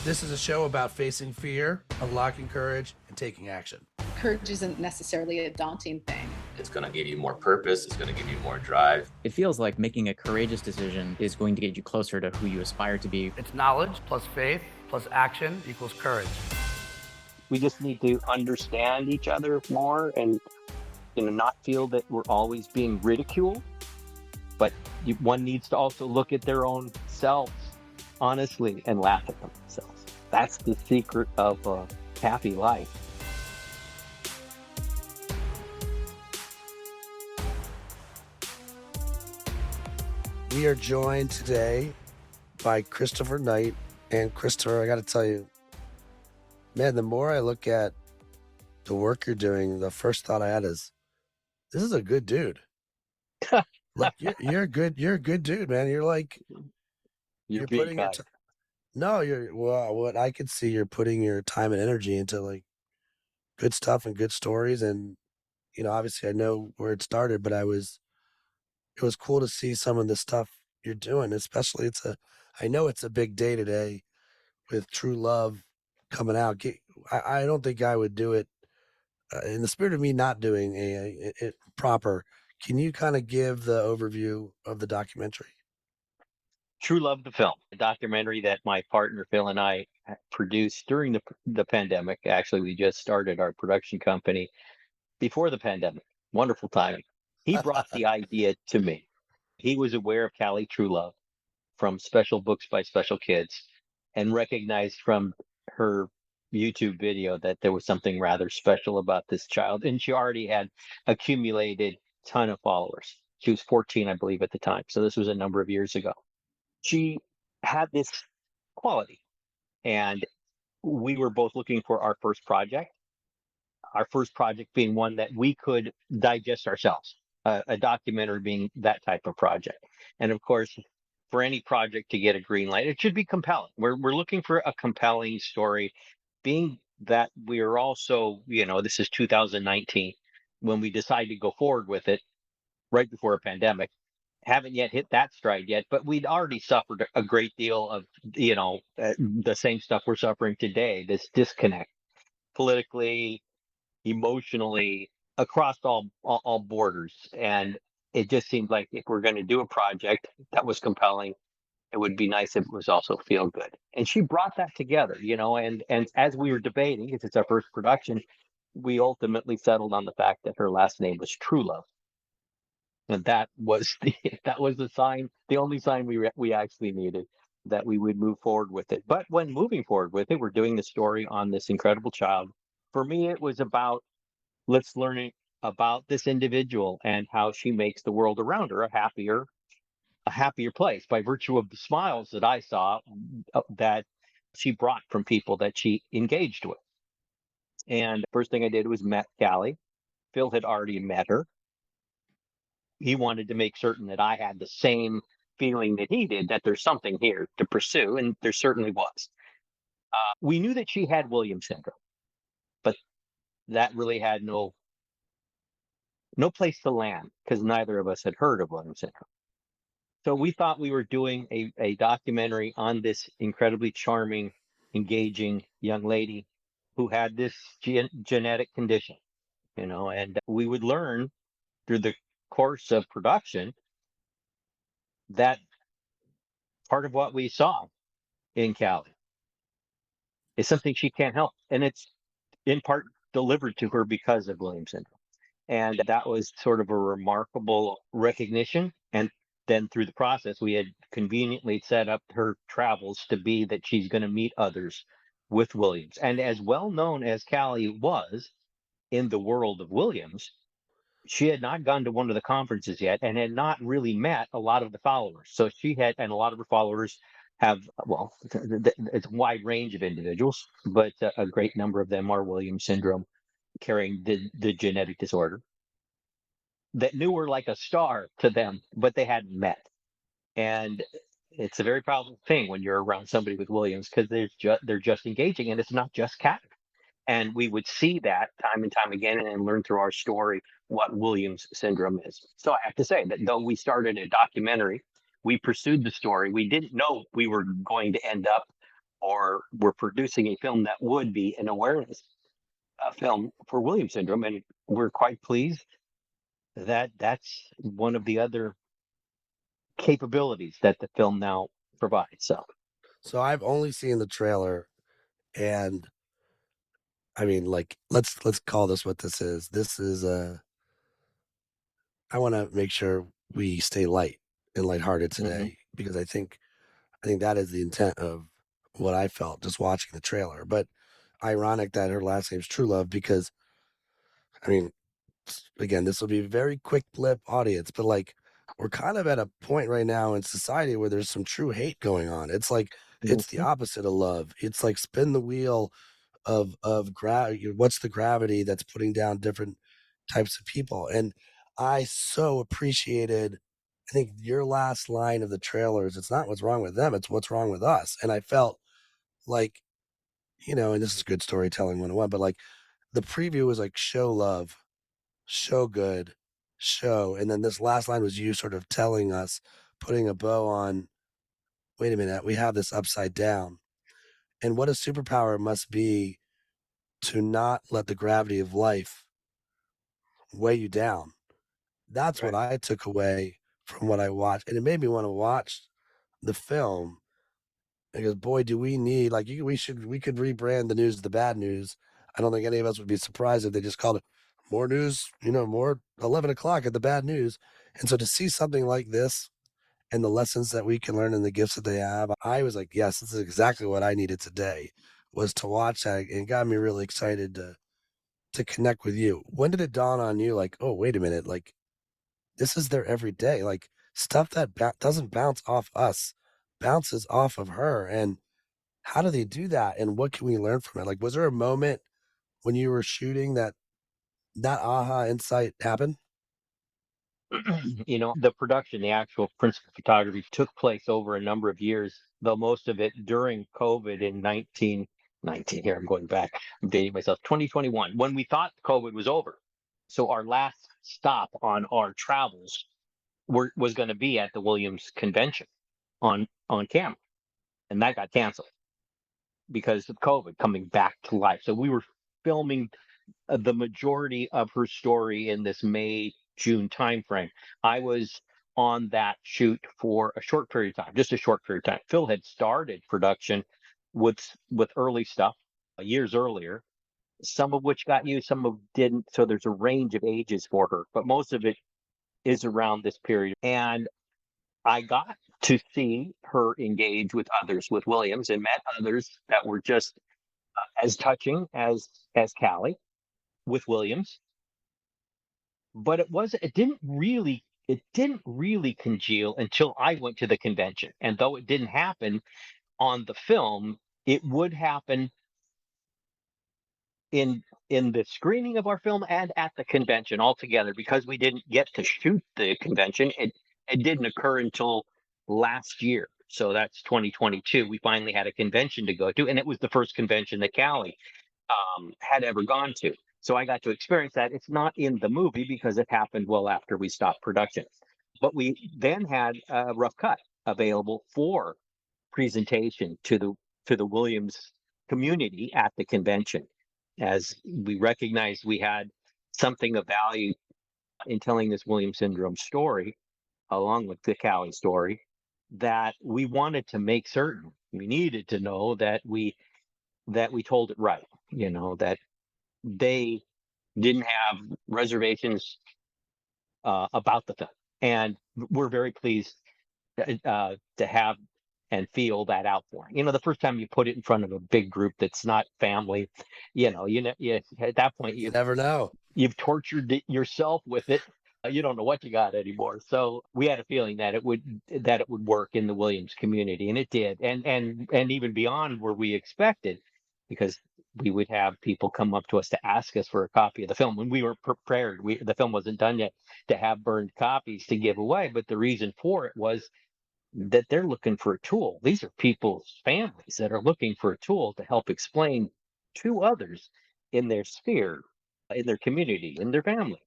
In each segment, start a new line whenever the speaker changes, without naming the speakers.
This is a show about facing fear, unlocking courage, and taking action.
Courage isn't necessarily a daunting thing.
It's going to give you more purpose. It's going to give you more drive.
It feels like making a courageous decision is going to get you closer to who you aspire to be.
It's knowledge plus faith plus action equals courage.
We just need to understand each other more and not feel that we're always being ridiculed. But one needs to also look at their own selves honestly and laugh at themselves. That's the secret of a happy life.
We are joined today by Christopher Knight. And Christopher, I got to tell you, man, the more I look at the work you're doing, the first thought I had is, this is a good dude. Like you're a good dude, man. You're like, you're putting your what I could see, you're putting your time and energy into like good stuff and good stories. And, obviously I know where it started, but it was cool to see some of the stuff you're doing, especially I know it's a big day today with Truelove coming out. I don't think I would do it in the spirit of me not doing it proper. Can you kind of give the overview of the documentary?
Truelove the film, a documentary that my partner Phil and I produced during the pandemic. Actually, we just started our production company before the pandemic. Wonderful timing. He brought the idea to me. He was aware of Callie Truelove from Special Books by Special Kids and recognized from her YouTube video that there was something rather special about this child. And she already had accumulated a ton of followers. She was 14, I believe, at the time. So this was a number of years ago. She had this quality, and we were both looking for our first project being one that we could digest ourselves, a documentary being that type of project. And of course, for any project to get a green light, it should be compelling. We're looking for a compelling story, being that we are also, this is 2019 when we decided to go forward with it right before a pandemic. Haven't yet hit that stride yet, but we'd already suffered a great deal of, the same stuff we're suffering today, this disconnect politically, emotionally, across all borders. And it just seemed like if we're going to do a project that was compelling, it would be nice if it was also feel good. And she brought that together, and as we were debating, because it's our first production, we ultimately settled on the fact that her last name was Truelove. And that was the sign, the only sign we actually needed, that we would move forward with it. But when moving forward with it, we're doing the story on this incredible child. For me, it was about, let's learn about this individual and how she makes the world around her a happier place by virtue of the smiles that I saw that she brought from people that she engaged with. And first thing I did was met Callie. Phil had already met her. He wanted to make certain that I had the same feeling that he did, that there's something here to pursue, and there certainly was. We knew that she had Williams syndrome, but that really had no place to land because neither of us had heard of Williams syndrome. So we thought we were doing a documentary on this incredibly charming, engaging young lady who had this genetic condition, and we would learn through the course of production that part of what we saw in Callie is something she can't help. And it's in part delivered to her because of Williams syndrome. And that was sort of a remarkable recognition. And then through the process, we had conveniently set up her travels to be that she's going to meet others with Williams. And as well known as Callie was in the world of Williams, she had not gone to one of the conferences yet and had not really met a lot of the followers. So and a lot of her followers have, well, it's a wide range of individuals, but a great number of them are Williams syndrome carrying the genetic disorder that knew her like a star to them, but they hadn't met. And it's a very powerful thing when you're around somebody with Williams because they're just engaging, and it's not just cat. And we would see that time and time again and learn through our story what Williams syndrome is. So I have to say that though we started a documentary, we pursued the story. We didn't know we were going to end up or we're producing a film that would be an awareness film for Williams syndrome, and we're quite pleased that that's one of the other capabilities that the film now provides.
So I've only seen the trailer, and I mean, like, let's call this what this is. This is I want to make sure we stay light and lighthearted today because I think that is the intent of what I felt just watching the trailer. But ironic that her last name's Truelove because I mean, again, this will be a very quick lip audience, but like we're kind of at a point right now in society where there's some true hate going on. It's like it's the opposite of love. It's like spin the wheel of gravity. What's the gravity that's putting down different types of people? And I so appreciated. I think your last line of the trailer is it's not what's wrong with them, it's what's wrong with us. And I felt like, and this is good storytelling 101, but like the preview was like show love, show good, show. And then this last line was you sort of telling us, putting a bow on, wait a minute, we have this upside down. And what a superpower it must be to not let the gravity of life weigh you down. That's what I took away from what I watched. And it made me want to watch the film because boy, do we need we could rebrand the news to the bad news. I don't think any of us would be surprised if they just called it more news, more 11 o'clock at the bad news. And so to see something like this and the lessons that we can learn and the gifts that they have, I was like, yes, this is exactly what I needed today was to watch that and it got me really excited to connect with you. When did it dawn on you like, oh, wait a minute, like this is their everyday, like stuff that doesn't bounce off us, bounces off of her. And how do they do that? And what can we learn from it? Like, was there a moment when you were shooting that aha insight happened?
The production, the actual principal photography took place over a number of years, though most of it during COVID in 1919. Here, I'm going back, I'm dating myself, 2021, when we thought COVID was over. So our last stop on our travels was going to be at the Williams convention on camera. And that got canceled because of COVID coming back to life. So we were filming the majority of her story in this May-June timeframe. I was on that shoot for a short period of time, just a short period of time. Phil had started production with early stuff years earlier, some of which got used, some of didn't. So there's a range of ages for her, but most of it is around this period. And I got to see her engage with others, with Williams, and met others that were just as touching as Callie with Williams. But it didn't really congeal until I went to the convention. And though it didn't happen on the film, it would happen in the screening of our film and at the convention altogether, because we didn't get to shoot the convention. It didn't occur until last year. So that's 2022. We finally had a convention to go to, and it was the first convention that Callie had ever gone to. So I got to experience that. It's not in the movie because it happened well after we stopped production. But we then had a rough cut available for presentation to the Williams community at the convention, as we recognized we had something of value in telling this Williams syndrome story, along with the Callie story, that we wanted to make certain we needed to know that we told it right, that they didn't have reservations about the film. And we're very pleased to have and feel that outpouring. The first time you put it in front of a big group that's not family, at that point
You never know.
you've tortured yourself with it. You don't know what you got anymore. So we had a feeling that it would work in the Williams community, and it did, and even beyond where we expected, because we would have people come up to us to ask us for a copy of the film when we were prepared. The film wasn't done yet to have burned copies to give away, but the reason for it was that they're looking for a tool. These are people's families that are looking for a tool to help explain to others in their sphere, in their community, in their family,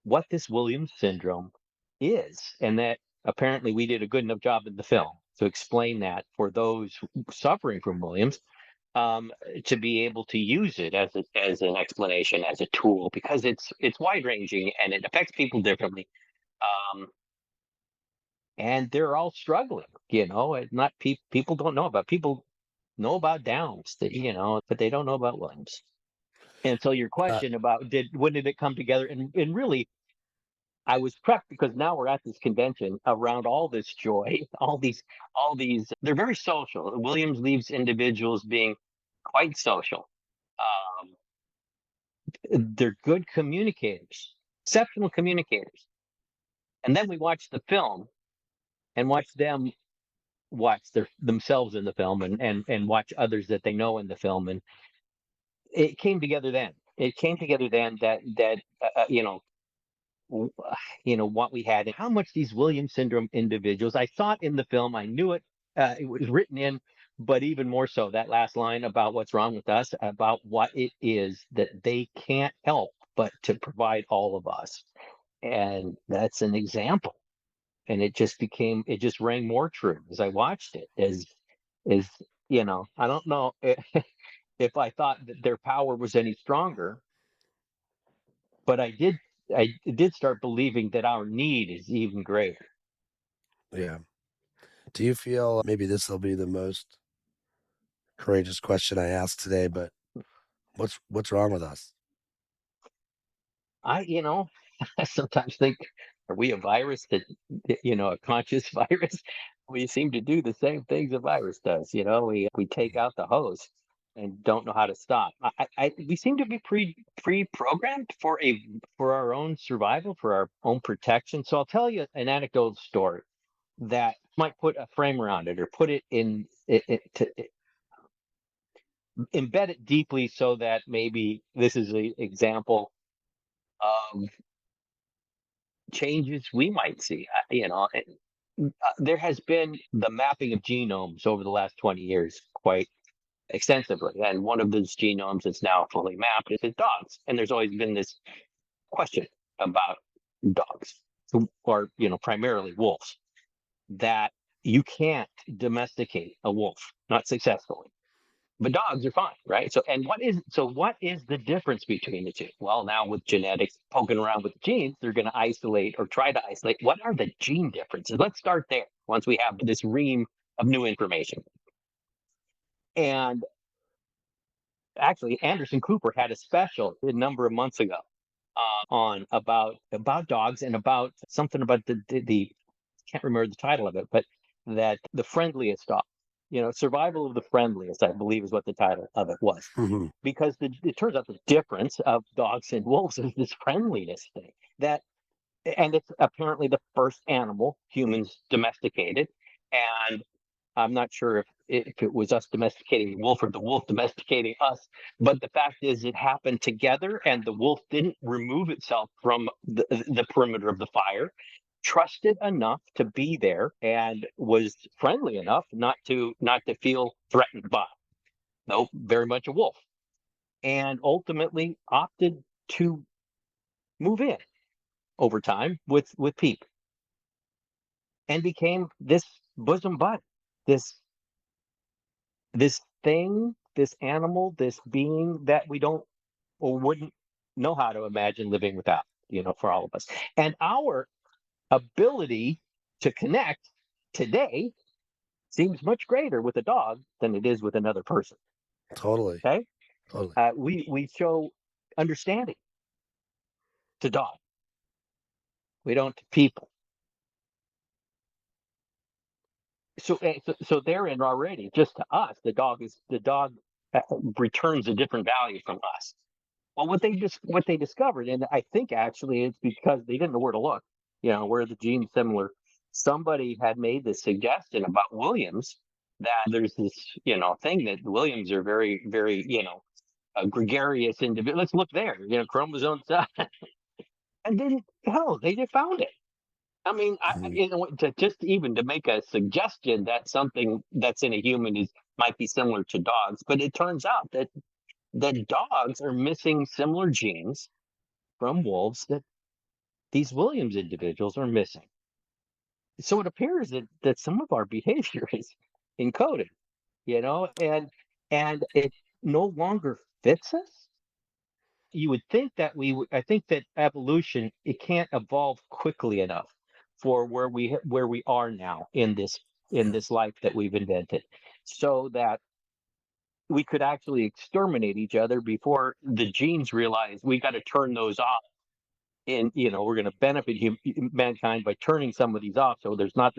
what this Williams syndrome is. And that apparently we did a good enough job in the film. to explain that for those suffering from Williams, to be able to use it as an explanation, as a tool, because it's wide ranging and it affects people differently. And they're all struggling, not people don't know about people know about Downs, but they don't know about Williams. And so your question about when did it come together? And really, I was prepped because now we're at this convention around all this joy, all these, they're very social. Williams leaves individuals being quite social. They're good communicators, exceptional communicators. And then we watch the film and watch them watch themselves in the film and watch others that they know in the film. And it came together then. It came together then that what we had and how much these Williams syndrome individuals. I saw it in the film. I knew it. It was written in, but even more so that last line about what's wrong with us, about what it is that they can't help but to provide all of us, and that's an example. And it just rang more true as I watched it. As I don't know if I thought that their power was any stronger, but I did start believing that our need is even greater.
Yeah. Do you feel maybe this will be the most courageous question I ask today, but what's wrong with us?
I sometimes think, are we a virus a conscious virus? We seem to do the same things a virus does. We take out the hose and don't know how to stop. We seem to be pre-programmed for our own survival, for our own protection. So I'll tell you an anecdotal story that might put a frame around it or put it in to embed it deeply so that maybe this is an example of changes we might see. There has been the mapping of genomes over the last 20 years quite extensively. And one of those genomes that's now fully mapped is dogs. And there's always been this question about dogs, who are, primarily wolves, that you can't domesticate a wolf, not successfully. But dogs are fine, right? What is the difference between the two? Well, now with genetics poking around with the genes, they're going to isolate or try to isolate. What are the gene differences? Let's start there. Once we have this ream of new information, and actually, Anderson Cooper had a special a number of months ago on about dogs and about something about the can't remember the title of it, but that the friendliest dog. Survival of the friendliest, I believe, is what the title of it was.
Mm-hmm.
Because it turns out the difference of dogs and wolves is this friendliness thing and it's apparently the first animal humans domesticated. And I'm not sure if it was us domesticating the wolf or the wolf domesticating us, but the fact is it happened together, and the wolf didn't remove itself from the perimeter of the fire, trusted enough to be there, and was friendly enough not to feel threatened by. No, very much a wolf, and ultimately opted to move in over time with people, and became this bosom bud, this thing, this animal, this being that we don't or wouldn't know how to imagine living without, for all of us. And our ability to connect today seems much greater with a dog than it is with another person.
Totally.
Okay.
Totally.
We show understanding to dog. We don't to people. So therein already, just to us, the dog returns a different value from us. Well, what they discovered, and I think actually it's because they didn't know where to look, where the genes similar. Somebody had made this suggestion about Williams, that there's this, thing that Williams are very, very, a gregarious individual. Let's look there, chromosome stuff, and then they just found it. I mean, just even to make a suggestion that something that's in a human might be similar to dogs, but it turns out that dogs are missing similar genes from wolves that these Williams individuals are missing. So it appears that some of our behavior is encoded, and it no longer fits us. You would think that I think that evolution, it can't evolve quickly enough for where we are now in this life that we've invented, so that we could actually exterminate each other before the genes realize we got to turn those off. And we're going to benefit mankind by turning some of these off, so there's not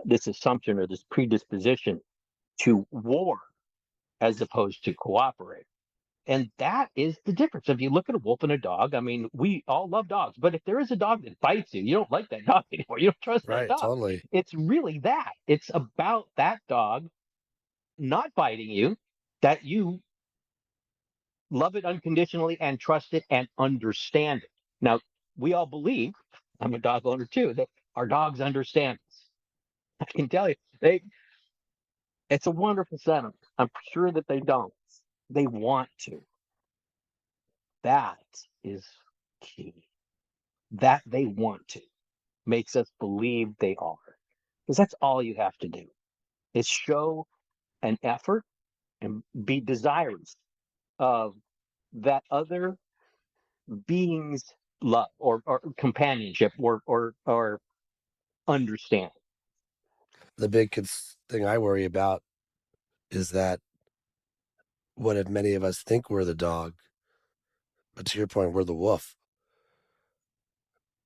this assumption or this predisposition to war as opposed to cooperate. And that is the difference. If you look at a wolf and a dog, I mean, we all love dogs, but if there is a dog that bites you, you don't like that dog anymore. You don't trust that
Right.
dog.
Totally.
It's really that. It's about that dog not biting you, that you love it unconditionally and trust it and understand it. Now, we all believe, I'm a dog owner too, that our dogs understand us. I can tell you, it's a wonderful sentiment. I'm sure that they don't. They want to. That is key. That they want to makes us believe they are. Because that's all you have to do is show an effort and be desirous of that other being's love or companionship or understanding.
The big thing I worry about is that what if many of us think we're the dog, but to your point, we're the wolf?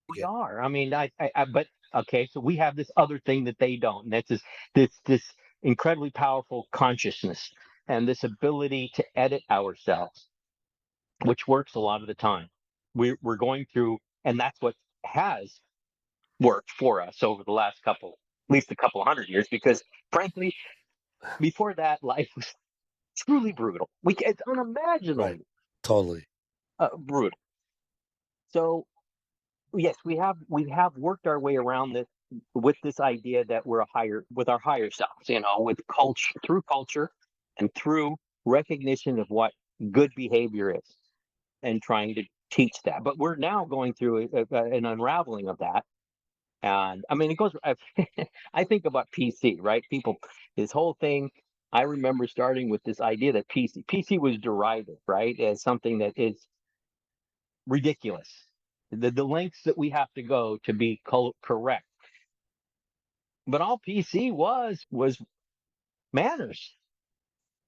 We are. I mean, but okay, so we have this other thing that they don't, and that's this incredibly powerful consciousness and this ability to edit ourselves, which works a lot of the time. We're going through, and that's what has worked for us over the last at least a couple 100 years, because frankly, before that, life was truly brutal. It's
Right.
unimaginably
Totally.
brutal. So yes, we have worked our way around this with this idea that we're with our higher selves, with culture, through culture, and through recognition of what good behavior is, and trying to teach that. But we're now going through an unraveling of that. And I mean, it goes. I think about PC, right? People, this whole thing. I remember starting with this idea that PC was derided, right, as something that is ridiculous. The lengths that we have to go to be correct. But all PC was manners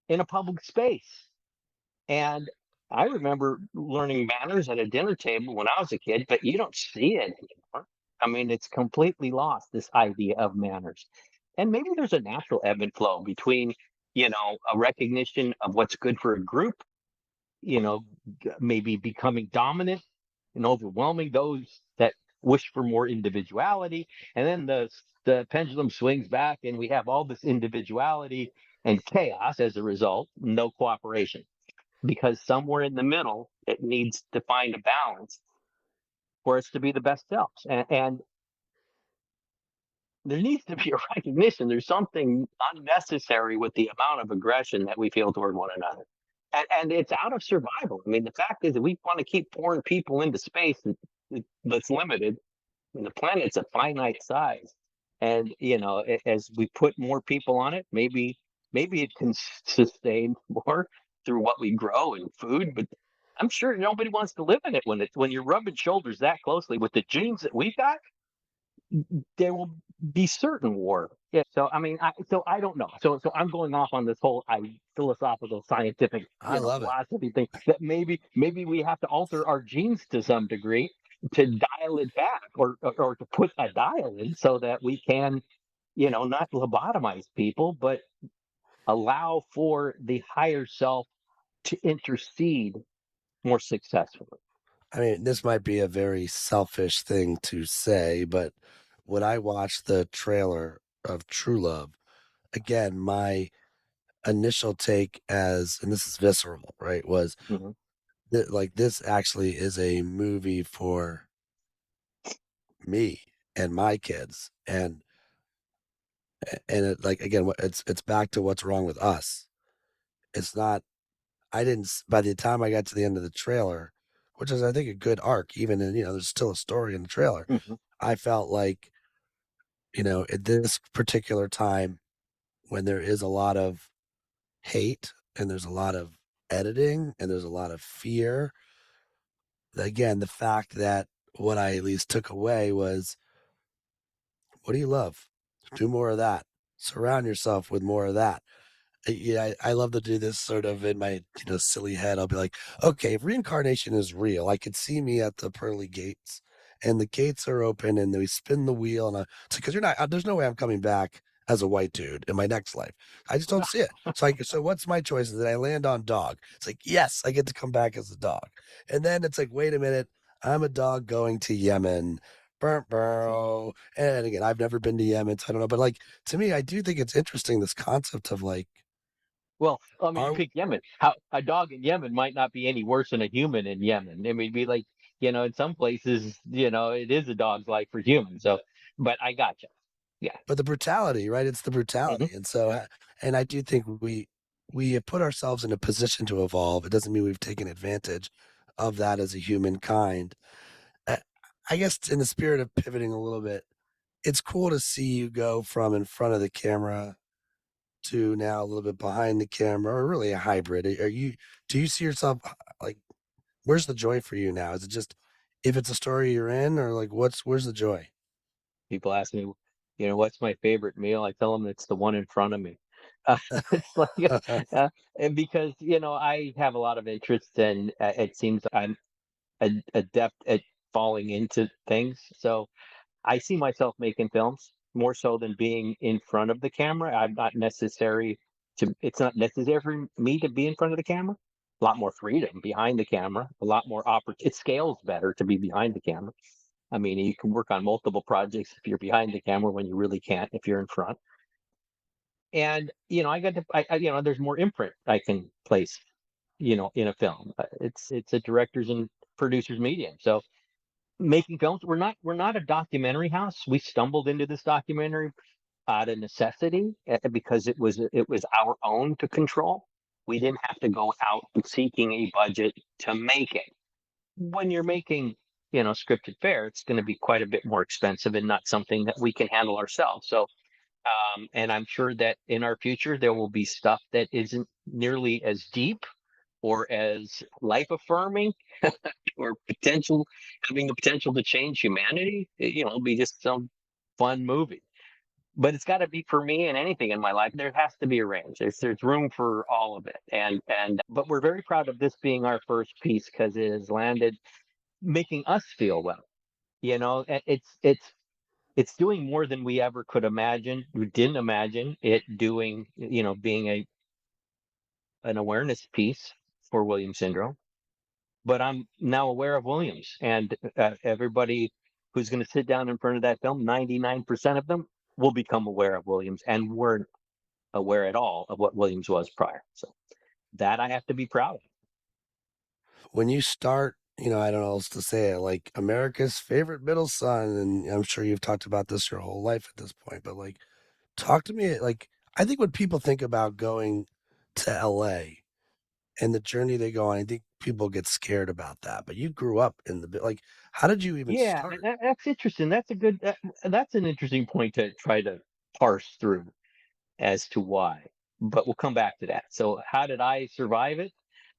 in a public space. And I remember learning manners at a dinner table when I was a kid, but you don't see it anymore. I mean, it's completely lost, this idea of manners. And maybe there's a natural ebb and flow between, a recognition of what's good for a group, you know, maybe becoming dominant and overwhelming those that wish for more individuality. And then the pendulum swings back and we have all this individuality and chaos as a result, no cooperation. Because somewhere in the middle, it needs to find a balance for us to be the best selves. And there needs to be a recognition there's something unnecessary with the amount of aggression that we feel toward one another. And it's out of survival. I mean, the fact is that we want to keep pouring people into space that's limited. I mean, the planet's a finite size. And, as we put more people on it, maybe it can sustain more through what we grow in food. But I'm sure nobody wants to live in it when you're rubbing shoulders that closely with the genes that we've got. There will be certain war. Yeah. So I mean, I don't know. So I'm going off on this whole philosophical, scientific,
I love it.
philosophy thing, that maybe we have to alter our genes to some degree to dial it back, or to put a dial in so that we can, not lobotomize people, but allow for the higher self to intercede more successfully.
I mean, this might be a very selfish thing to say, but when I watched the trailer of Truelove, again, my initial take and this is visceral, right, was
Mhm.
that like this actually is a movie for me and my kids. And it, like, again, it's back to what's wrong with us. It's not, by the time I got to the end of the trailer, which is, I think, a good arc, even in, there's still a story in the trailer.
Mhm.
I felt like at this particular time when there is a lot of hate and there's a lot of editing and there's a lot of fear. Again, the fact that what I at least took away was, what do you love? Do more of that. Surround yourself with more of that. Yeah, I love to do this sort of in my silly head. I'll be like, okay, if reincarnation is real, I could see me at the pearly gates, and the gates are open, and we spin the wheel, and because you're not, there's no way I'm coming back as a white dude in my next life. I just don't see it. So what's my choice? That I land on dog. It's like, yes, I get to come back as a dog, and then it's like, wait a minute, I'm a dog going to Yemen. Burr. And again, I've never been to Yemen, so I don't know. But like, to me, I do think it's interesting, this concept of like,
Well, I mean, you
are
pick Yemen. How a dog in Yemen might not be any worse than a human in Yemen. I mean, it'd be like, in some places, it is a dog's life for humans. So, but I gotcha. Yeah.
but the brutality, right? It's the
Hmm.
brutality. And so, and I do think we have put ourselves in a position to evolve. It doesn't mean we've taken advantage of that as a humankind. I, I guess in the spirit of pivoting a little bit, it's cool to see you go from in front of the camera to now a little bit behind the camera, or really a hybrid. Do you see yourself like, where's the joy for you now? Is it just if it's a story you're in, or like where's the joy?
People ask me, what's my favorite meal? I tell them it's the one in front of me. Uh, it's like, and because, I have a lot of interests and it seems I'm adept at falling into things. So I see myself making films more so than being in front of the camera. It's not necessary for me to be in front of the camera. A lot more freedom behind the camera, a lot more it scales better to be behind the camera. I mean, you can work on multiple projects if you're behind the camera when you really can't if you're in front. And, there's more imprint I can place, in a film. It's a director's and producer's medium. So making films. We're not a documentary house. We stumbled into this documentary out of necessity because it was our own to control. We didn't have to go out seeking a budget to make it. When you're making, scripted fare, it's going to be quite a bit more expensive and not something that we can handle ourselves. So, and I'm sure that in our future there will be stuff that isn't nearly as deep or as life affirming or having the potential to change humanity. It'll be just some fun movie. But it's got to be, for me and anything in my life, there has to be a range. There's room for all of it. But we're very proud of this being our first piece because it has landed making us feel well. It's doing more than we ever could imagine. We didn't imagine it doing, being an awareness piece for Williams syndrome. But I'm now aware of Williams, and everybody who's going to sit down in front of that film, 99% of them will become aware of Williams and weren't aware at all of what Williams was prior. So that I have to be proud of.
When you start, I don't know else to say it, like America's favorite middle son, and I'm sure you've talked about this your whole life at this point, but like, talk to me. Like, I think when people think about going to LA and the journey they go on, I think people get scared about that. But you grew up in like, how did you even
Yeah, and
start?
that's interesting. That's an interesting point to try to parse through as to why. But we'll come back to that. So how did I survive it?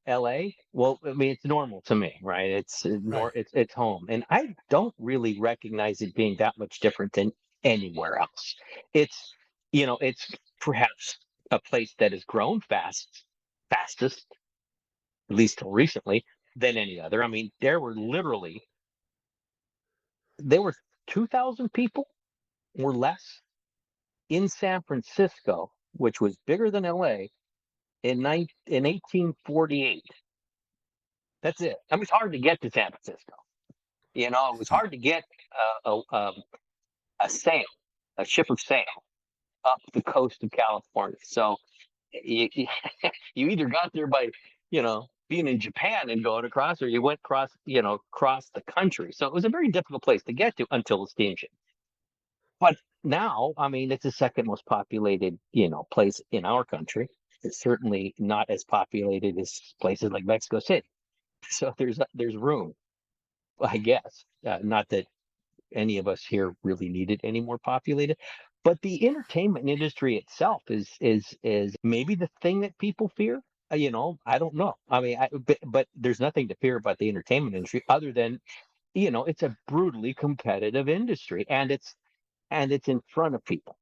LA? Well, I mean, it's normal to me, right?
Right.
It's home, and I don't really recognize it being that much different than anywhere else. It's it's perhaps a place that has grown fastest, at least till recently, than any other. I mean, there were 2,000 people or less in San Francisco, which was bigger than LA in 1848. That's it. I mean, it's hard to get to San Francisco. It was hard to get a sail, a ship of sail, up the coast of California. So you you either got there by being in Japan and going across, or you went across the country. So it was a very difficult place to get to until the steamship. But now, I mean, it's the second most populated place in our country. It's certainly not as populated as places like Mexico City. So there's room, I guess. Not that any of us here really need it any more populated. But the entertainment industry itself is maybe the thing that people fear. I don't know. I mean, but there's nothing to fear about the entertainment industry other than, it's a brutally competitive industry, and it's in front of people.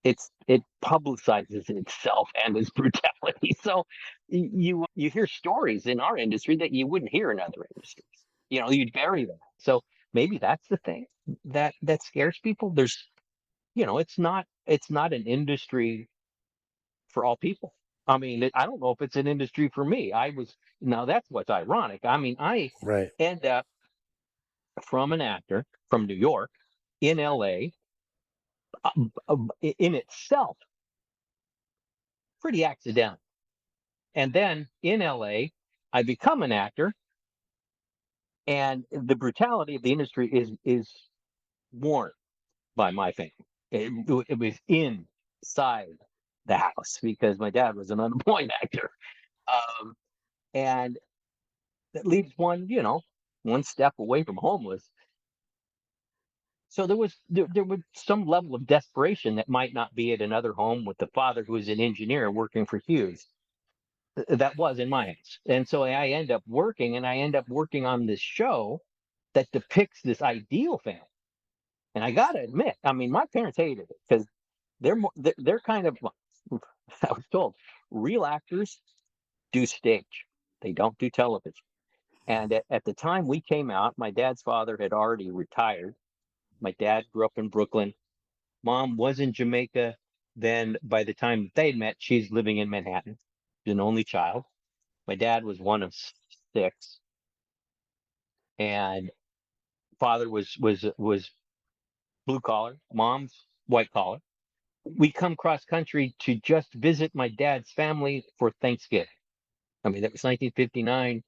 It publicizes itself and its brutality. So you hear stories in our industry that you wouldn't hear in other industries. You'd bury that. So maybe that's the thing that scares people. It's not an industry for all people. I mean, I don't know if it's an industry for me. Now that's what's ironic. I mean, I
Right.
end up from an actor from New York in LA, in itself pretty accidental. And then in LA, I become an actor, and the brutality of the industry is worn by my family. It was inside the house because my dad was an unemployed actor, and that leaves one step away from homeless. So there was some level of desperation that might not be at another home with the father who was an engineer working for Hughes. That was in my house. And so I end up working on this show that depicts this ideal family. And I got to admit, I mean, my parents hated it because they're kind of, I was told, real actors do stage. They don't do television. And at the time we came out, my dad's father had already retired. My dad grew up in Brooklyn. Mom was in Jamaica. Then by the time they met, she's living in Manhattan. She's an only child. My dad was one of six, and father was blue collar, mom's white collar. We come cross country to just visit my dad's family for Thanksgiving. I mean, that was 1959.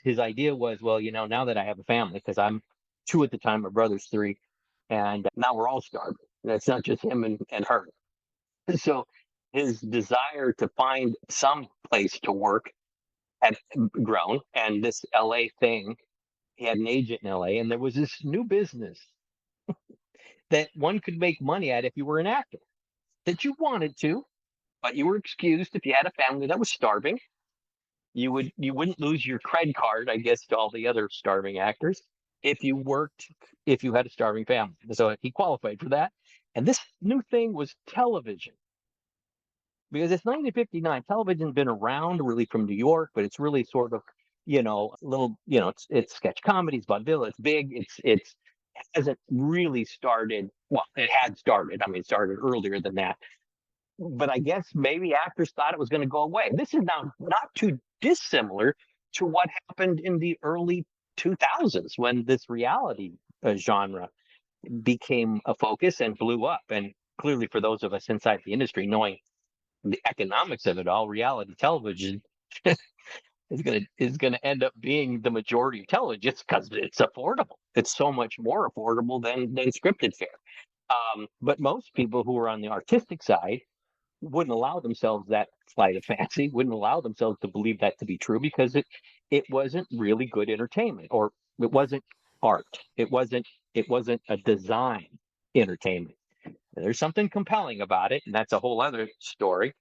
His idea was, well, now that I have a family, because I'm two at the time, my brother's three, and now we're all starving. And it's not just him and her. So his desire to find some place to work had grown, and this LA thing, he had an agent in LA, and there was this new business that one could make money at if you were an actor, that you wanted to, but you were excused if you had a family that was starving. You wouldn't lose your cred card, I guess, to all the other starving actors if you had a starving family. So he qualified for that. And this new thing was television. Because it's 1959. Television's been around really from New York, but it's really sort of, little, it's sketch comedies, vaudeville. It's big. It hasn't really started. Well, it had started. I mean, it started earlier than that. But I guess maybe actors thought it was going to go away. This is now not too dissimilar to what happened in the early 2000s when this reality genre became a focus and blew up. And clearly, for those of us inside the industry, knowing the economics of it all, reality television is gonna end up being the majority of television just because it's affordable. It's so much more affordable than scripted fare. But most people who are on the artistic side wouldn't allow themselves that flight of fancy, wouldn't allow themselves to believe that to be true because it wasn't really good entertainment, or it wasn't art. It wasn't a design entertainment. There's something compelling about it, and that's a whole other story.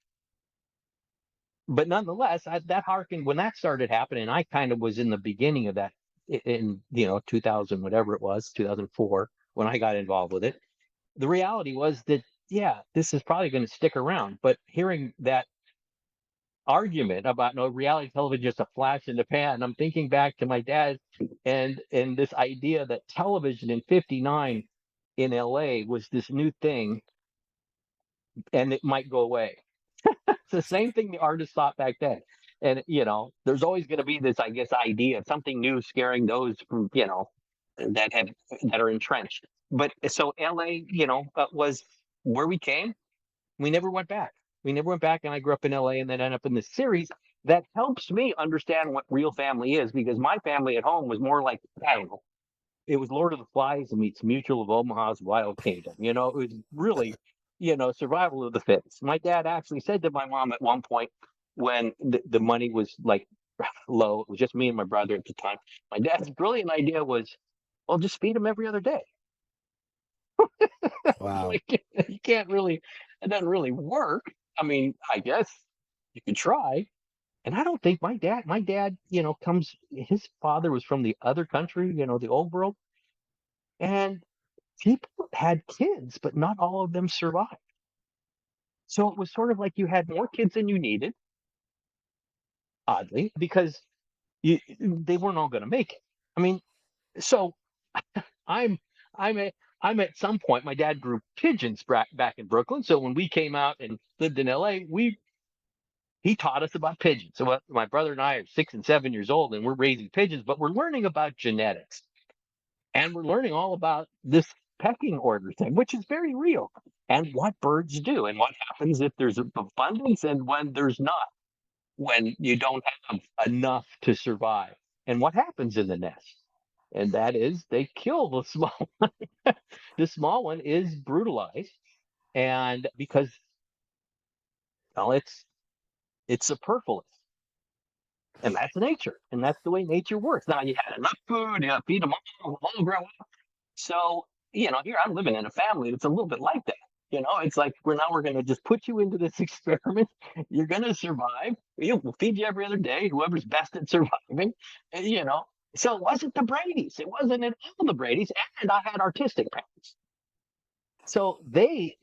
But nonetheless, that harkened when that started happening. I kind of was in the beginning of that in 2000, whatever it was, 2004, when I got involved with it. The reality was that, yeah, this is probably going to stick around. But hearing that argument about no reality television, just a flash in the pan, I'm thinking back to my dad and this idea that television in '59 in LA was this new thing and it might go away. It's the same thing the artists thought back then. And there's always going to be this, I guess, idea of something new scaring those from, that have that are entrenched. But so LA, was where we came. We never went back. We never went back, and I grew up in LA and then ended up in this series that helps me understand what real family is, because my family at home was more like, I don't know, it was Lord of the Flies meets Mutual of Omaha's Wild Kingdom. It was really, survival of the fittest. My dad actually said to my mom at one point when the money was like low, it was just me and my brother at the time. My dad's brilliant idea was, well, just feed them every other day.
Wow.
Like, you can't really, it doesn't really work. I mean, I guess you could try. And I don't think my dad, his father was from the other country, the old world, and people had kids, but not all of them survived. So it was sort of like you had more kids than you needed, oddly, because they weren't all going to make it. I mean, so I'm I'm at I'm at some point. My dad grew pigeons back in Brooklyn, so when we came out and lived in L.A., he taught us about pigeons. So my brother and I are 6 and 7 years old, and we're raising pigeons, but we're learning about genetics, and we're learning all about this pecking order thing, which is very real, and what birds do, and what happens if there's abundance and when there's not, when you don't have enough to survive, and what happens in the nest. And that is they kill the small one. The small one is brutalized, and because, well, it's superfluous, and that's nature, and that's the way nature works. Now you had enough food, you feed them all grow up. So, here I'm living in a family that's a little bit like that. It's like we're going to just put you into this experiment. You're going to survive. We'll feed you every other day, whoever's best at surviving. and, So it wasn't the Brady's. It wasn't at all the Brady's. And I had artistic parents. So they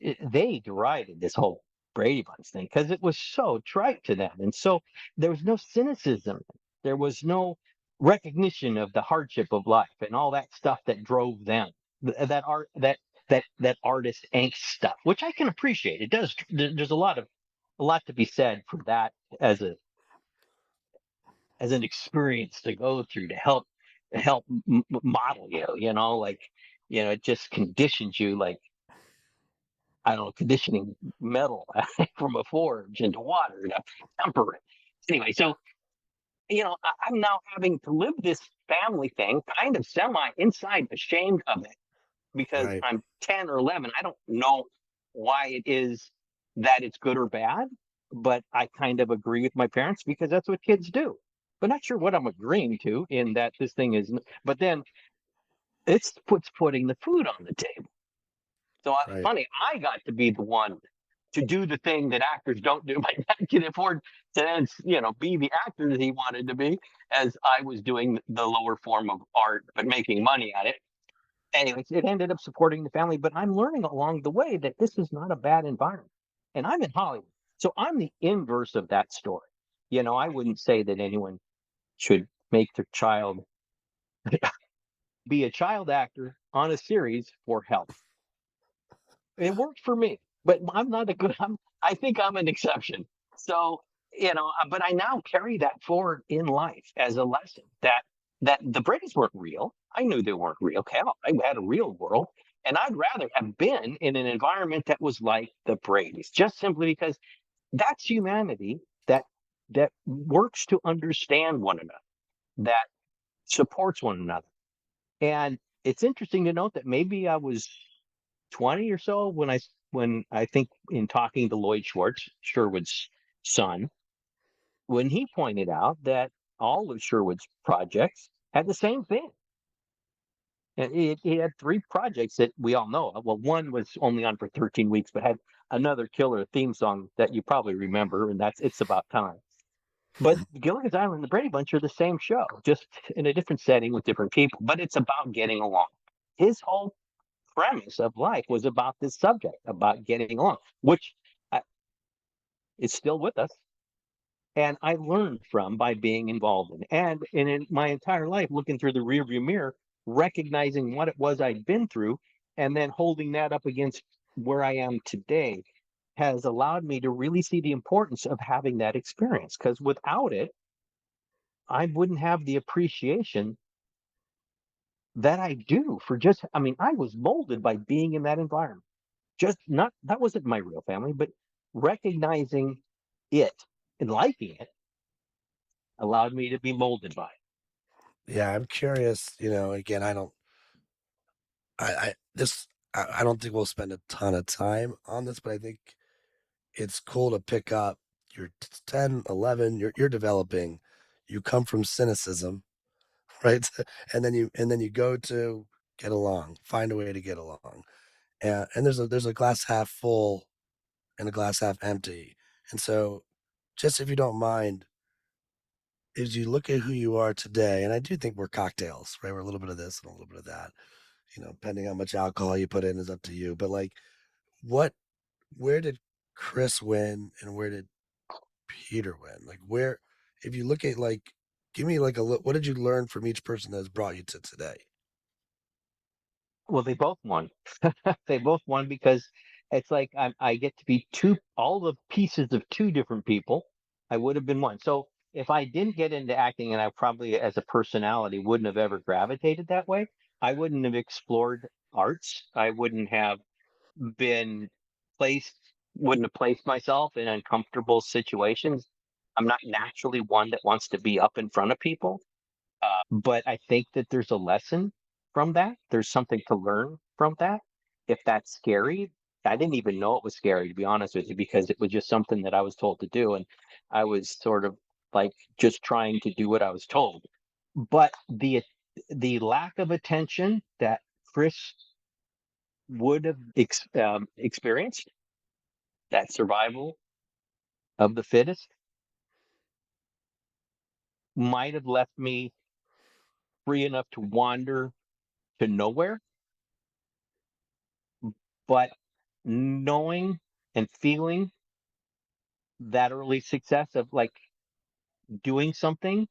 derided this whole Brady Bunch thing because it was so trite to them. And so there was no cynicism. There was no recognition of the hardship of life and all that stuff that drove them. That art that artist angst stuff, which I can appreciate. It does. There's a lot to be said for that as an experience to go through to help model you. Like, it just conditions you, like, I don't know, conditioning metal from a forge into water to temper it. Anyway, so I'm now having to live this family thing, kind of semi inside ashamed of it because
Right.
I'm 10 or 11. I don't know why it is that it's good or bad, but I kind of agree with my parents because that's what kids do. But not sure what I'm agreeing to in that this thing is. But then it's what's putting the food on the table. So
Right.
funny, I got to be the one to do the thing that actors don't do. My dad could afford to then, be the actor that he wanted to be, as I was doing the lower form of art, but making money at it. Anyways, it ended up supporting the family, but I'm learning along the way that this is not a bad environment. And I'm in Hollywood. So I'm the inverse of that story. I wouldn't say that anyone should make their child be a child actor on a series for help. It worked for me, but I'm not a good. I think I'm an exception. So, but I now carry that forward in life as a lesson that the Brady's weren't real. I knew they weren't real. Hell, I had a real world, and I'd rather have been in an environment that was like the Brady's, just simply because that's humanity that works to understand one another, that supports one another. And it's interesting to note that maybe I was 20 or so when I think in talking to Lloyd Schwartz, Sherwood's son, when he pointed out that all of Sherwood's projects had the same thing. And he had three projects that we all know of. Well, one was only on for 13 weeks, but had another killer theme song that you probably remember, and that's It's About Time. But Gilligan's Island and the Brady Bunch are the same show, just in a different setting with different people. But it's about getting along. His whole premise of life was about this subject, about getting along, which is still with us. And I learned from by being involved in in my entire life, looking through the rearview mirror, recognizing what it was I'd been through, and then holding that up against where I am today has allowed me to really see the importance of having that experience. Because without it, I wouldn't have the appreciation that I do for I mean, I was molded by being in that environment. Just not, that wasn't my real family, but recognizing it and liking it allowed me to be molded by it.
Yeah, I'm curious. Again, I don't think we'll spend a ton of time on this, but I think it's cool to pick up. You're 10, 11. You're developing. You come from cynicism, right? And then you go to get along, find a way to get along. and there's a glass half full and a glass half empty. And so, just if you don't mind, as you look at who you are today, and I do think we're cocktails, right? We're a little bit of this and a little bit of that. You know, depending how much alcohol you put in is up to you. But like, what, where did Chris win, and where did Peter win? Like, where, if you look at like, give me like what did you learn from each person that has brought you to today?
Well, they both won. They both won because it's like I get to be all the pieces of two different people. I would have been one. So if I didn't get into acting, and I probably, as a personality, wouldn't have ever gravitated that way, I wouldn't have explored arts. I wouldn't have been placed, wouldn't have placed myself in uncomfortable situations. I'm not naturally one that wants to be up in front of people. But I think that there's a lesson from that. There's something to learn from that. If that's scary, I didn't even know it was scary, to be honest with you, because it was just something that I was told to do. And I was sort of like just trying to do what I was told. But the lack of attention that Chris would have experienced, that survival of the fittest, might have left me free enough to wander to nowhere. But knowing and feeling that early success of like doing something,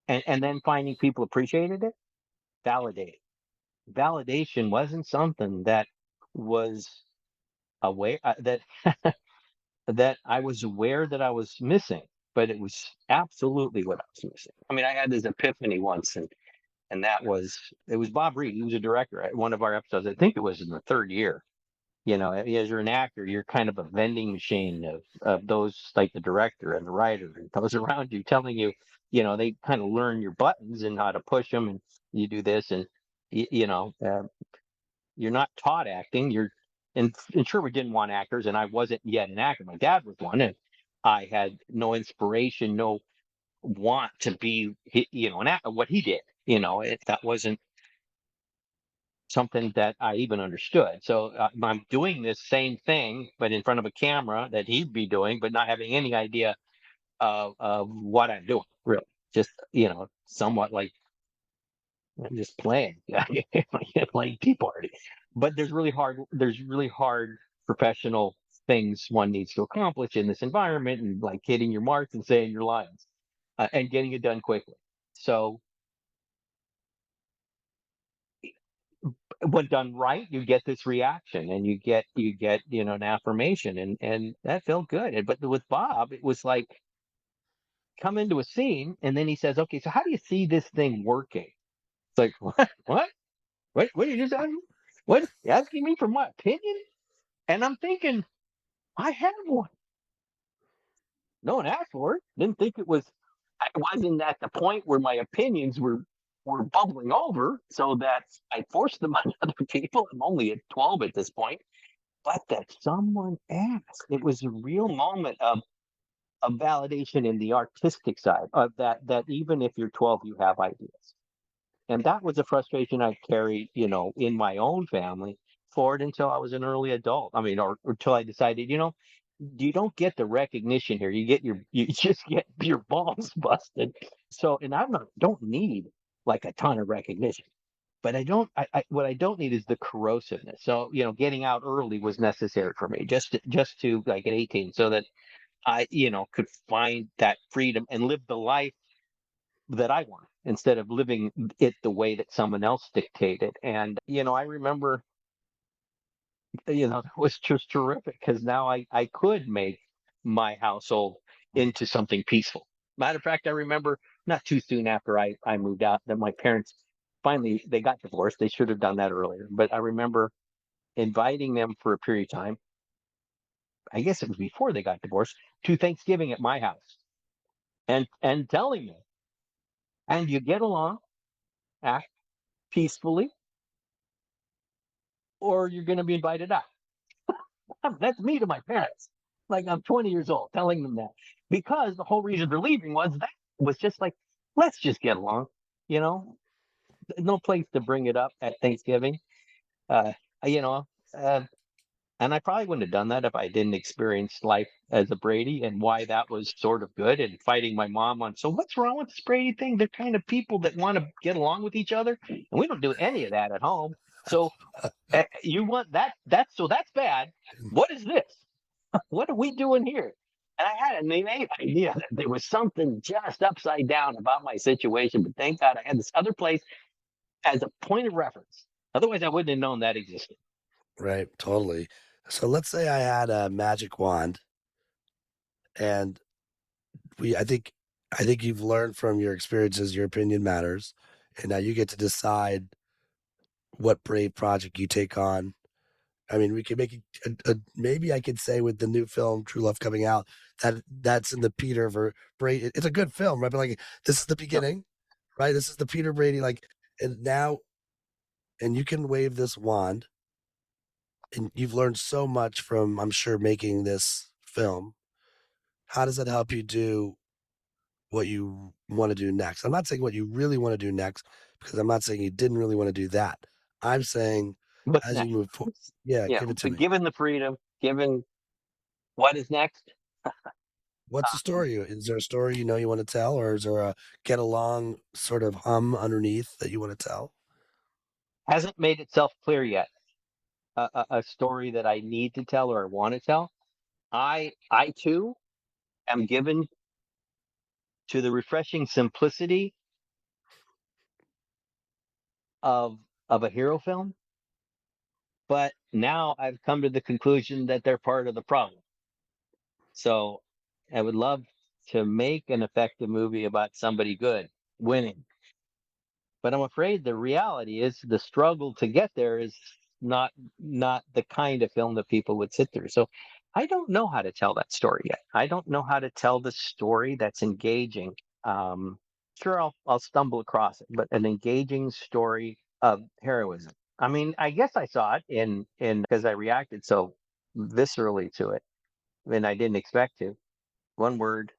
and then finding people appreciated it, validated. Validation wasn't something that was aware that that I was aware that I was missing, but it was absolutely what I was missing. I mean, I had this epiphany once, and that was, it was Bob Reed. He was a director at one of our episodes. I think it was in the third year. You know, as you're an actor, you're kind of a vending machine of those, like the director and the writer and those around you, telling you, you know, they kind of learn your buttons and how to push them, and you do this, and you know, you're not taught acting. And Sherwood didn't want actors, and I wasn't yet an actor. My dad was one, and I had no inspiration, no want to be, you know, an actor. What he did, you know, that wasn't something that I even understood. So I'm doing this same thing, but in front of a camera that he'd be doing, but not having any idea of what I'm doing, really. Just, you know, somewhat like I'm just playing, playing Tea Party. But there's really hard professional things one needs to accomplish in this environment, and like hitting your marks and saying your lines, and getting it done quickly. So when done right, you get this reaction, and you get you know, an affirmation, and that felt good. But with Bob, it was like, come into a scene, and then he says, okay, so how do you see this thing working? It's like, what are you just asking? What, you asking me for my opinion? And I'm thinking, I have one. No one asked for it. Didn't think it was, I wasn't at the point where my opinions were bubbling over, so that I forced them on other people. I'm only at 12 at this point. But that someone asked. It was a real moment of validation in the artistic side of that even if you're 12, you have ideas. And that was a frustration I carried, you know, in my own family forward until I was an early adult. I mean, or until I decided, you know, you don't get the recognition here. You just get your balls busted. So, and don't need like a ton of recognition. But what I don't need is the corrosiveness. So, you know, getting out early was necessary for me, just to like at 18, so that I, you know, could find that freedom and live the life that I want, instead of living it the way that someone else dictated. And, you know, I remember, you know, it was just terrific, because now I could make my household into something peaceful. Matter of fact, I remember not too soon after I moved out, that my parents finally, they got divorced. They should have done that earlier. But I remember inviting them for a period of time. I guess it was before they got divorced, to Thanksgiving at my house, and telling them, and you get along, act peacefully, or you're going to be invited out. That's me to my parents. Like, I'm 20 years old telling them that, because the whole reason they're leaving was just like, let's just get along, you know, no place to bring it up at Thanksgiving. Uh, you know, And I probably wouldn't have done that if I didn't experience life as a Brady and why that was sort of good, and fighting my mom on, so what's wrong with this Brady thing? They're kind of people that want to get along with each other, and we don't do any of that at home. So you want that? That's bad. What is this? What are we doing here? And I had an innate idea that there was something just upside down about my situation, but thank God I had this other place as a point of reference. Otherwise, I wouldn't have known that existed.
Right, totally. So let's say I had a magic wand, and I think you've learned from your experiences, your opinion matters, and now you get to decide what brave project you take on. I mean, we could make it maybe I could say with the new film True Love coming out that that's in the Brady. It's a good film, right? But like, this is the
Yep.
beginning, right? This is the Peter Brady, like, and now, and you can wave this wand, and you've learned so much from, I'm sure, making this film. How does that help you do what you want to do next? I'm not saying what you really want to do next, because I'm not saying you didn't really want to do that. I'm saying
What's
as you
next?
move forward, yeah,
Yeah,
give it to
but
me.
given the freedom, given what is next,
What's the story? Is there a story you know you want to tell, or is there a get along sort of hum underneath that you want to tell?
hasn't made itself clear yet. A story that I need to tell or want to tell. I too am given to the refreshing simplicity of a hero film, but now I've come to the conclusion that they're part of the problem. So I would love to make an effective movie about somebody good winning. But I'm afraid the reality is the struggle to get there is not the kind of film that people would sit through. So I don't know how to tell that story yet. I don't know how to tell the story that's engaging. Um, sure, I'll stumble across it, but an engaging story of heroism. I mean, I guess I saw it in because I reacted so viscerally to it, and I didn't expect to. One word,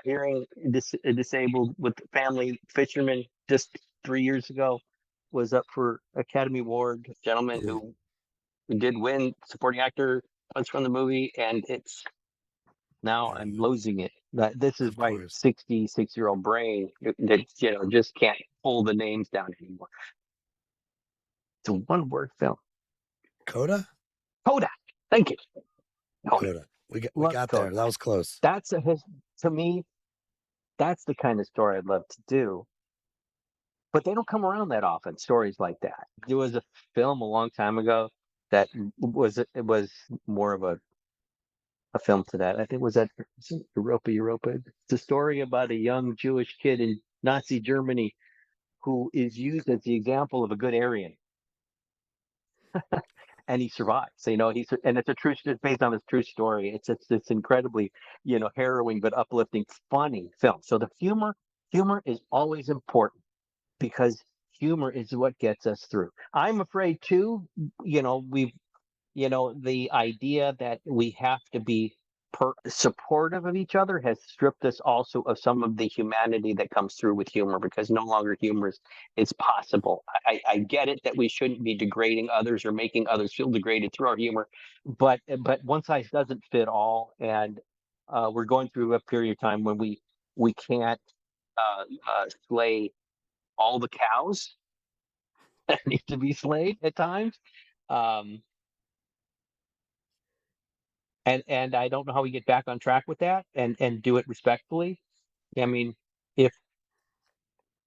hearing disabled with family fisherman just 3 years ago was up for Academy Award. Gentleman
Yeah,
who did win supporting actor once from the movie, and it's now
yeah,
I'm losing it. That this is
of
my
course.
66-year-old brain that just can't pull the names down anymore. It's a one word film.
Coda,
Kodak. Thank you. Kodak.
Coda. We
Love
got there.
Kodak.
That was close.
That's to me. That's the kind of story I'd love to do. But they don't come around that often, stories like that. There was a film a long time ago that was more of a film to that. I think was it Europa. It's a story about a young Jewish kid in Nazi Germany who is used as the example of a good Aryan, and he survives. So, and it's based on his true story. It's incredibly, harrowing but uplifting, funny film. So the humor is always important, because humor is what gets us through. I'm afraid too, we've, the idea that we have to be supportive of each other has stripped us also of some of the humanity that comes through with humor, because no longer humor is possible. I get it that we shouldn't be degrading others or making others feel degraded through our humor, but one size doesn't fit all, and we're going through a period of time when we can't slay all the cows that need to be slayed at times. Um, and I don't know how we get back on track with that and do it respectfully. I mean, if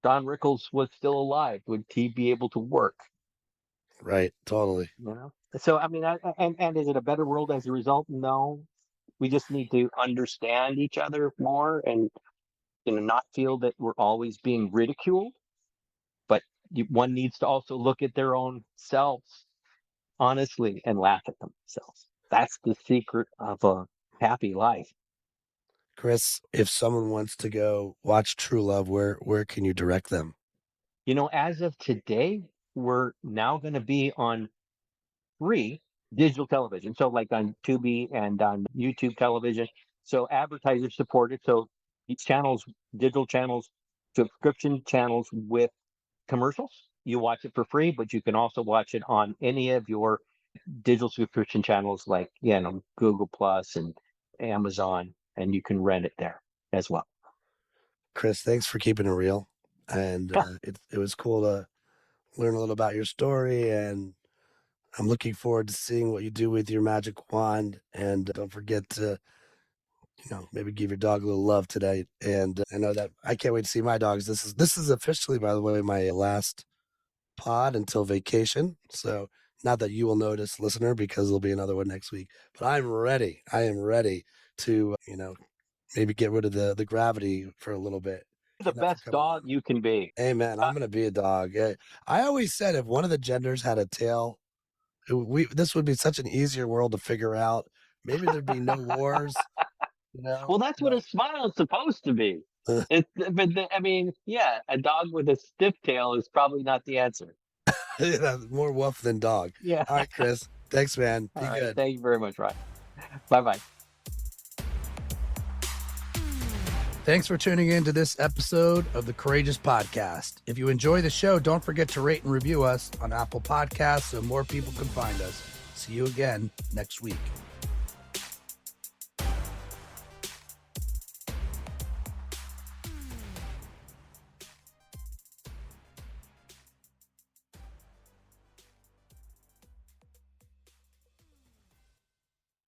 Don Rickles was still alive, would he be able to work?
Right, totally.
So I mean, and is it a better world as a result? No, we just need to understand each other more, and not feel that we're always being ridiculed. But one needs to also look at their own selves honestly and laugh at themselves. That's the secret of a happy life.
Chris, if someone wants to go watch True Love, where can you direct them?
As of today, we're now going to be on free digital television. So, like on Tubi and on YouTube television. So, advertiser supported. So, these channels, digital channels, subscription channels with commercials. you watch it for free, but you can also watch it on any of your digital subscription channels like, Google Plus and Amazon, and you can rent it there as well.
Chris, thanks for keeping it real. And it was cool to learn a little about your story, and I'm looking forward to seeing what you do with your magic wand. And don't forget to, maybe give your dog a little love today. And I know that I can't wait to see my dogs. This is officially, by the way, my last pod until vacation. So not that you will notice, listener, because there'll be another one next week. But I'm ready. I am ready to, maybe get rid of the gravity for a little bit.
The best dog you can be.
Hey, man, I'm going to be a dog. I always said if one of the genders had a tail, this would be such an easier world to figure out. Maybe there'd be no wars.
Well, that's what a smile is supposed to be. A dog with a stiff tail is probably not the answer.
More wolf than dog.
Yeah.
All right, Chris. Thanks, man. Be good.
Thank you very much, Ryan. Bye-bye.
Thanks for tuning in to this episode of the Courageous Podcast. If you enjoy the show, don't forget to rate and review us on Apple Podcasts so more people can find us. See you again next week.